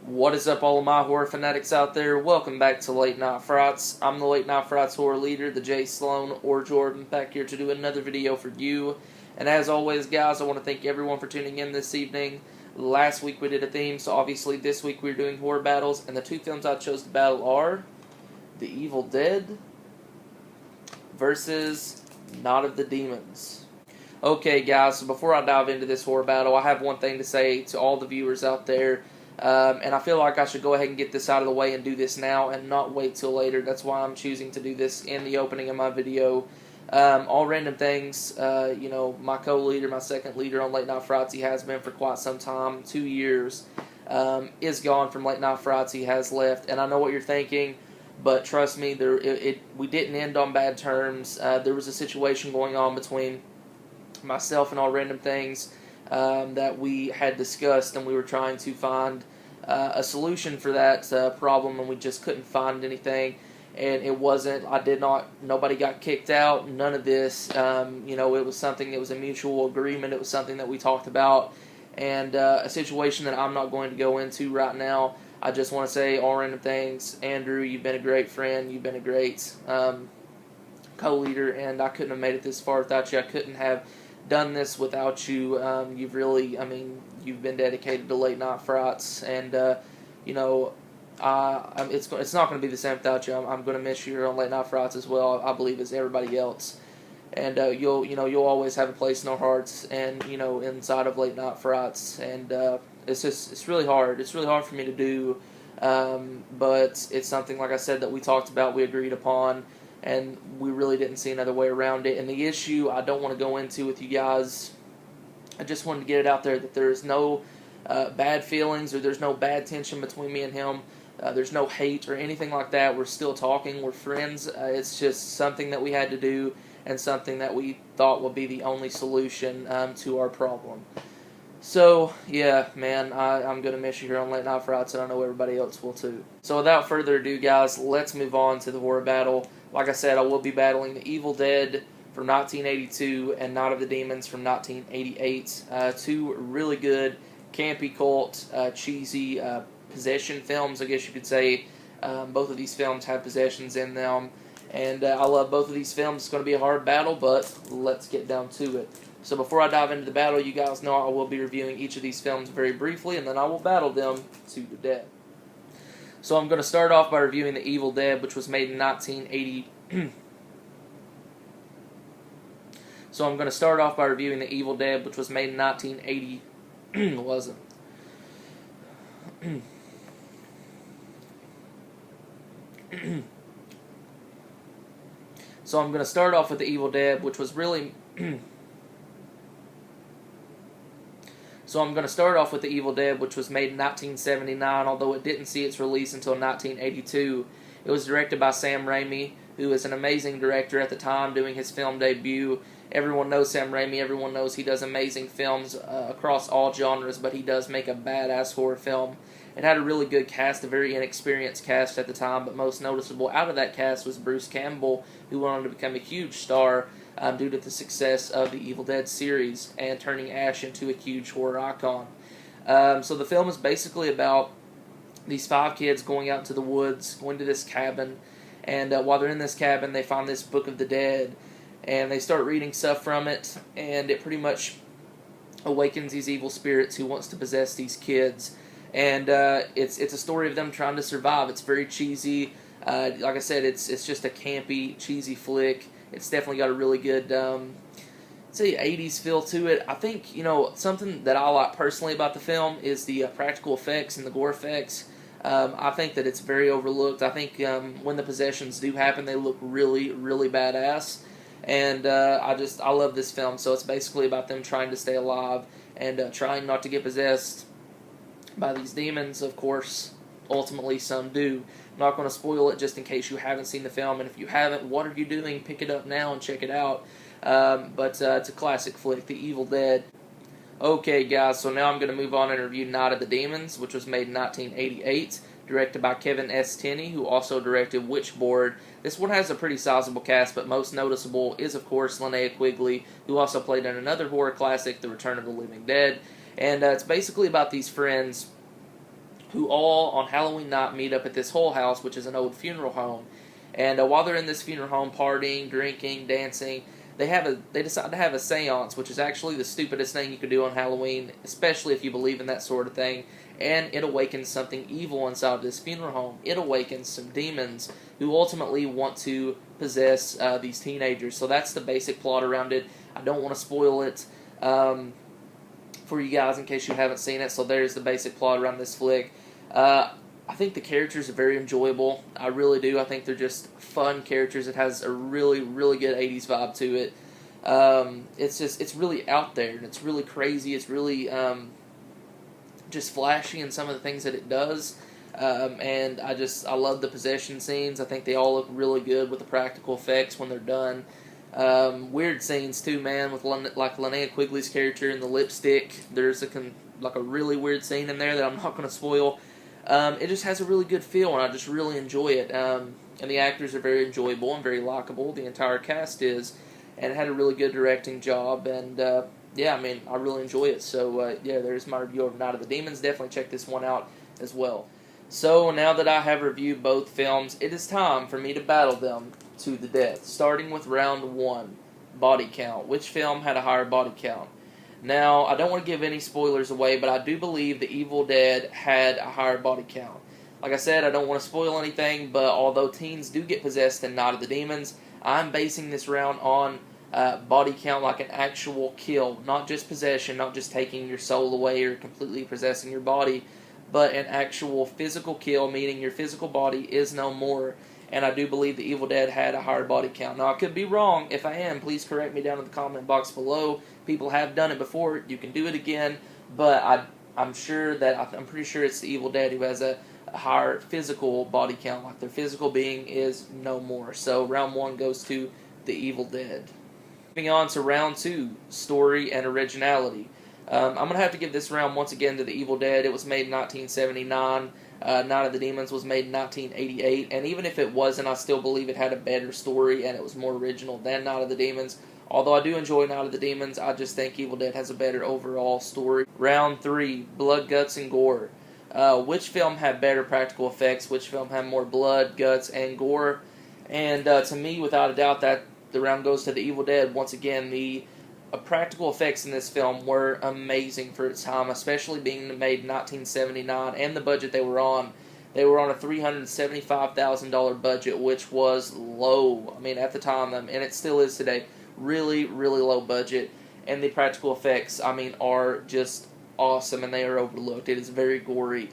What is up, all of my horror fanatics out there? Welcome back to Late Night Frights. I'm the Late Night Frights horror leader, the J. Sloan or Jordan, back here to do another video for you. And as always, guys, I want to thank everyone for tuning in this evening. Last week we did a theme, so obviously this week we're doing horror battles, and the two films I chose to battle are The Evil Dead versus Night of the Demons. Okay, guys, so before I dive into this horror battle, I have one thing to say to all the viewers out there. And I feel like I should go ahead and get this out of the way and do this now and not wait till later. That's why I'm choosing to do this in the opening of my video. All random things, my co-leader, my second leader on Late Night Frights, he has been for quite some time, 2 years, is gone from Late Night Frights. He has left, and I know what you're thinking, but trust me, we didn't end on bad terms. There was a situation going on between myself and All Random Things that we had discussed, and we were trying to find a solution for that problem, and we just couldn't find anything. And it wasn't, nobody got kicked out, none of this. It was something that was a mutual agreement. It was something that we talked about, and a situation that I'm not going to go into right now. I just want to say, All Random Things, Andrew, you've been a great friend, you've been a great co-leader, and I couldn't have made it this far without you. I couldn't have done this without you. You've really, you've been dedicated to Late Night Frights, and it's not going to be the same without you. I'm going to miss you here on Late Night Frights as well, I believe, as everybody else. And you'll always have a place in our hearts, and inside of Late Night Frights. And it's really hard. It's really hard for me to do, but it's something, like I said, that we talked about, we agreed upon, and we really didn't see another way around it. And the issue I don't want to go into with you guys, I just wanted to get it out there that there's no bad feelings, or there's no bad tension between me and him. There's no hate or anything like that. We're still talking. We're friends. It's just something that we had to do, and something that we thought would be the only solution to our problem. So, yeah, man, I'm going to miss you here on Late Night Frights, and I know everybody else will too. So without further ado, guys, let's move on to the horror battle. Like I said, I will be battling The Evil Dead from 1982 and Night of the Demons from 1988. Two really good, campy cult, cheesy possession films, I guess you could say. Both of these films have possessions in them, and I love both of these films. It's going to be a hard battle, but let's get down to it. So before I dive into the battle, you guys know I will be reviewing each of these films very briefly, and then I will battle them to the death. So I'm going to start off by reviewing The Evil Dead, which was made in 1980. So I'm going to start off by reviewing The Evil Dead, which was made in 1980. Wasn't. So I'm going to start off with The Evil Dead, which was really... So I'm going to start off with The Evil Dead, which was made in 1979, although it didn't see its release until 1982. It was directed by Sam Raimi, who is an amazing director at the time, doing his film debut. Everyone knows Sam Raimi, everyone knows he does amazing films across all genres, but he does make a badass horror film. It had a really good cast, a very inexperienced cast at the time, but most noticeable out of that cast was Bruce Campbell, who went on to become a huge star due to the success of the Evil Dead series and turning Ash into a huge horror icon. So the film is basically about these 5 kids going out into the woods, going to this cabin, and while they're in this cabin, they find this Book of the Dead, and they start reading stuff from it, and it pretty much awakens these evil spirits who wants to possess these kids. And it's a story of them trying to survive. It's very cheesy. Like I said, it's just a campy, cheesy flick. It's definitely got a really good, 80s feel to it. I think, something that I like personally about the film is the practical effects and the gore effects. I think that it's very overlooked. I think when the possessions do happen, they look really, really badass. And I love this film. So it's basically about them trying to stay alive and trying not to get possessed by these demons. Of course, ultimately some do. I'm not going to spoil it just in case you haven't seen the film, and if you haven't, what are you doing? Pick it up now and check it out. But it's a classic flick, The Evil Dead. Okay, guys, so now I'm going to move on and review Night of the Demons, which was made in 1988, directed by Kevin S. Tenney, who also directed Witchboard. This one has a pretty sizable cast, but most noticeable is, of course, Linnea Quigley, who also played in another horror classic, The Return of the Living Dead. And it's basically about these friends who all on Halloween night meet up at this whole house, which is an old funeral home. And while they're in this funeral home, partying, drinking, dancing, they decide to have a seance, which is actually the stupidest thing you could do on Halloween, especially if you believe in that sort of thing. And it awakens something evil inside of this funeral home. It awakens some demons who ultimately want to possess these teenagers. So that's the basic plot around it. I don't want to spoil it for you guys in case you haven't seen it. So there's the basic plot around this flick. I think the characters are very enjoyable. I really do. I think they're just fun characters. It has a really, really good 80s vibe to it. It's really out there, and it's really crazy. It's really just flashy in some of the things that it does. And I love the possession scenes. I think they all look really good with the practical effects when they're done. Weird scenes too, man, with like Linnea Quigley's character and the lipstick. There's a really weird scene in there that I'm not going to spoil. It just has a really good feel, and I just really enjoy it. And the actors are very enjoyable and very likable. The entire cast is, and it had a really good directing job. And yeah, I mean, I really enjoy it. So yeah, there's my review of Night of the Demons. Definitely check this one out as well. So now that I have reviewed both films, it is time for me to battle them to the death. Starting with round one, body count. Which film had a higher body count? Now, I don't want to give any spoilers away, but I do believe The Evil Dead had a higher body count. Like I said, I don't want to spoil anything, but although teens do get possessed in Night of the Demons, I'm basing this round on body count like an actual kill. Not just possession, not just taking your soul away or completely possessing your body, but an actual physical kill, meaning your physical body is no more. And I do believe The Evil Dead had a higher body count. Now, I could be wrong. If I am, please correct me down in the comment box below. People have done it before. You can do it again. But I'm pretty sure it's The Evil Dead who has a higher physical body count. Like their physical being is no more. So round one goes to The Evil Dead. Moving on to round two, story and originality. I'm going to have to give this round once again to The Evil Dead. It was made in 1979. Night of the Demons was made in 1988, and even if it wasn't, I still believe it had a better story and it was more original than Night of the Demons. Although I do enjoy Night of the Demons, I just think Evil Dead has a better overall story. Round 3, Blood, Guts, and Gore. Which film had better practical effects? Which film had more blood, guts, and gore? And to me, without a doubt, that the round goes to The Evil Dead. Once again, the practical effects in this film were amazing for its time, especially being made in 1979 and the budget they were on. They were on a $375,000 budget, which was low. I mean, at the time, and it still is today, really, really low budget. And the practical effects, I mean, are just awesome, and they are overlooked. It is very gory.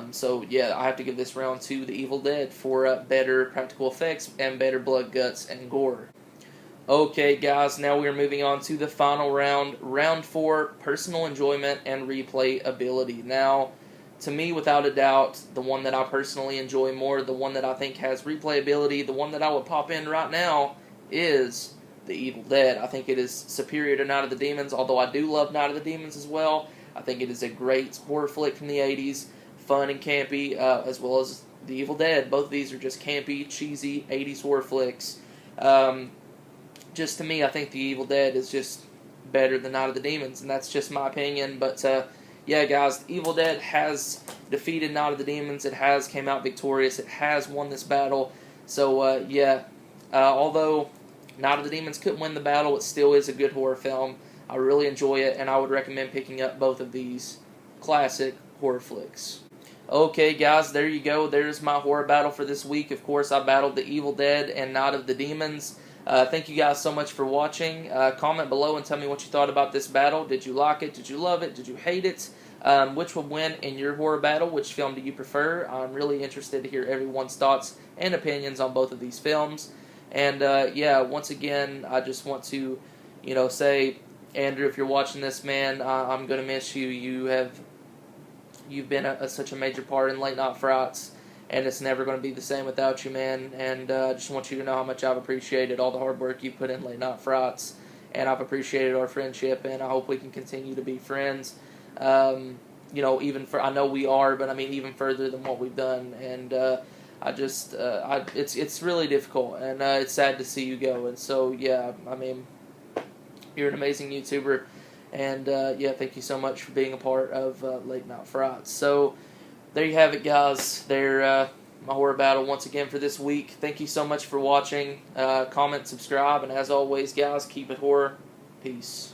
So, yeah, I have to give this round to The Evil Dead for better practical effects and better blood, guts, and gore. Okay, guys, now we are moving on to the final round, round 4, personal enjoyment and replayability. Now, to me, without a doubt, the one that I personally enjoy more, the one that I think has replayability, the one that I would pop in right now is The Evil Dead. I think it is superior to Night of the Demons, although I do love Night of the Demons as well. I think it is a great horror flick from the 80s, fun and campy, as well as The Evil Dead. Both of these are just campy, cheesy 80s horror flicks. Just to me, I think The Evil Dead is just better than Night of the Demons, and that's just my opinion. But yeah, guys, The Evil Dead has defeated Night of the Demons. It has came out victorious. It has won this battle. So yeah, although Night of the Demons couldn't win the battle, it still is a good horror film. I really enjoy it, and I would recommend picking up both of these classic horror flicks. Okay, guys, there you go. There's my horror battle for this week. Of course, I battled The Evil Dead and Night of the Demons. Thank you guys so much for watching. Comment below and tell me what you thought about this battle. Did you like it? Did you love it? Did you hate it? Which will win in your horror battle? Which film do you prefer? I'm really interested to hear everyone's thoughts and opinions on both of these films. And yeah, once again, I just want to, say, Andrew, if you're watching this, man, I'm going to miss you. You've been such a major part in Late Night Frights. And it's never going to be the same without you, man. And I just want you to know how much I've appreciated all the hard work you put in Late Night Frights. And I've appreciated our friendship, and I hope we can continue to be friends. I know we are, but I mean even further than what we've done. And it's really difficult, and it's sad to see you go. And so yeah, I mean, you're an amazing YouTuber, and yeah, thank you so much for being a part of Late Night Frights. So. there you have it, guys. They're my horror battle once again for this week. Thank you so much for watching. Comment, subscribe, and as always, guys, keep it horror. Peace.